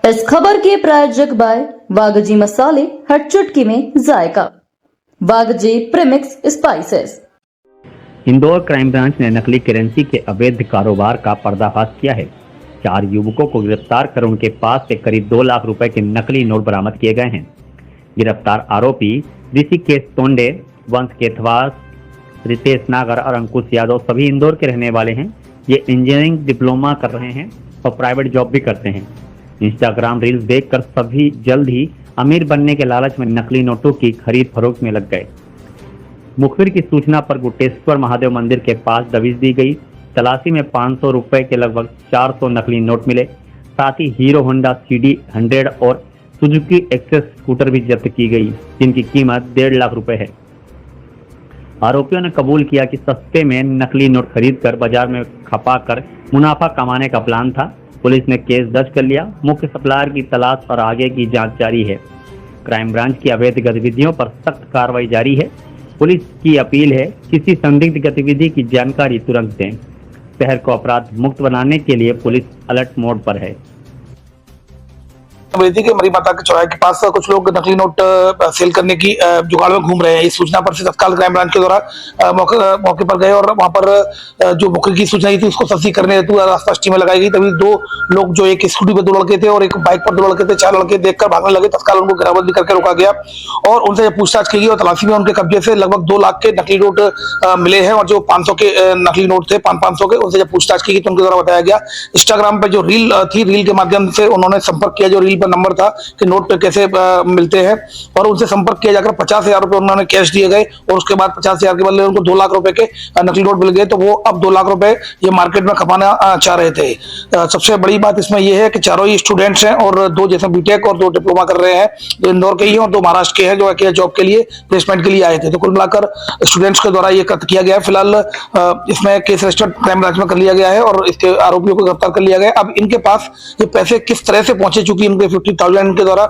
इस खबर के प्रायोजक बाय वागजी मसाले, हर चुटकी में जायका। Wagji premix spices. Indore crime branch ने नकली करेंसी के अवैध कारोबार का पर्दाफाश किया है। 4 युवकों को गिरफ्तार कर उनके पास से करीब 2 लाख रुपए के नकली नोट बरामद किए गए हैं। गिरफ्तार आरोपी ऋषिकेश तोंडे, वंश केथवास, रितेश नागर और अंकुश यादव सभी इंदौर के रहने वाले हैं। ये इंजीनियरिंग डिप्लोमा कर रहे हैं और प्राइवेट जॉब भी करते हैं। इंस्टाग्राम रील्स देखकर सभी जल्द ही अमीर बनने के लालच में नकली नोटों की खरीद फरोख्त में लग गए। मुखबिर की सूचना पर गुटेश्वर महादेव मंदिर के पास दबिश दी गई। तलाशी में 500 रुपए के लगभग 400 नकली नोट मिले। साथ ही हीरो होंडा CD 100 और सुजुकी एक्सेस स्कूटर भी जब्त की गई, जिनकी कीमत 1.5 लाख रुपए है। आरोपियों ने कबूल किया कि सस्ते में नकली नोट खरीदकर बाजार में खपाकर मुनाफा कमाने का प्लान था। पुलिस ने केस दर्ज कर लिया। मुख्य सप्लायर की तलाश और आगे की जांच जारी है। क्राइम ब्रांच की अवैध गतिविधियों पर सख्त कार्रवाई जारी है। पुलिस की अपील है, किसी संदिग्ध गतिविधि की जानकारी तुरंत दें। शहर को अपराध मुक्त बनाने के लिए पुलिस अलर्ट मोड पर है। के मरी माता के चौराहे के पास कुछ लोग नकली नोट सेल करने की जुगाड़ में घूम रहे हैं। इस सूचना पर से तत्काल क्राइम ब्रांच के द्वारा मौके पर गए और वहां पर जो मुखबिर की सूचना थी उसको तस्दीक करने हेतु रास्ता टीमें लगाई गई। तभी 2 लोग, जो एक स्कूटी पर 2 लड़के थे और एक बाइक पर 2 लड़के थे, 4 लड़के देखकर भागने लगे। तत्काल उनको घेराबंदी करके रोका गया और उनसे जब पूछताछ की गई और तलाशी में उनके कब्जे से लगभग 2 लाख के नकली नोट मिले हैं और जो 500 के नकली नोट थे, 500 के, उनसे जब पूछताछ की गई तो उनके द्वारा बताया गया इंस्टाग्राम पर जो रील थी, रील के माध्यम से उन्होंने संपर्क किया। जो रील पर नंबर था कि नोट कैसे मिलते हैं और उनसे संपर्क किया जाकर 50,000 रुपए उन्होंने कैश दिए गए और उसके बाद 50,000 के बदले उनको 2 लाख रुपए के नकली नोट मिल गए। तो वो अब 2 लाख रुपए ये मार्केट में खपाना चाह रहे थे। सबसे बड़ी बात इसमें यह है कि चारों ही स्टूडेंट्स हैं और 2 जैसे बीटेक और 2 डिप्लोमा कर रहे हैं, जो इंदौर के ही और 2 महाराष्ट्र के हैं, जो जॉब के लिए प्लेसमेंट के लिए आए थे। तो कुल मिलाकर स्टूडेंट्स के द्वारा ये कृत्य किया गया है। फिलहाल इसमें केस रजिस्टर्ड क्राइम ब्रांच में कर लिया गया है और इसके आरोपियों को गिरफ्तार कर लिया गया। अब इनके पास ये पैसे किस तरह से पहुंचे, चूंकि इनके 50,000 के द्वारा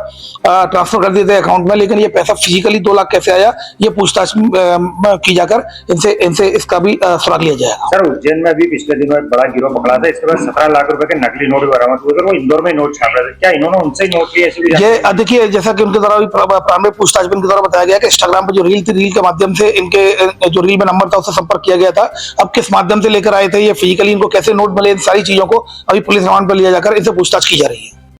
ट्रांसफर कर दिए थे अकाउंट में, लेकिन ये पैसा फिजिकली 2 लाख कैसे आया, ये पूछताछ की जाकर इनसे इसका भी सुराग लिया जाएगा। सर, उज्जैन में भी पिछले दिनों एक बड़ा गिरोह पकड़ा था। इसके बाद 17 लाख रुपए के नकली नोट बरामद हुए थे। वो इंदौर में नोट छाप रहे थे। क्या इन्होंने उनसे ही नोट लिए? ये देखिए, जैसा कि उनके द्वारा भी प्रारंभिक पूछताछ में इनके द्वारा बताया गया कि इंस्टाग्राम पर जो रील थी, रील के माध्यम से इनके जो रील में नंबर था उससे संपर्क किया गया था। अब किस माध्यम से लेकर आए थे, ये फिजिकली इनको कैसे नोट मिले, इन सारी चीजों को अभी पुलिस रिमांड पर लिया जाकर इनसे पूछताछ की जा रही है।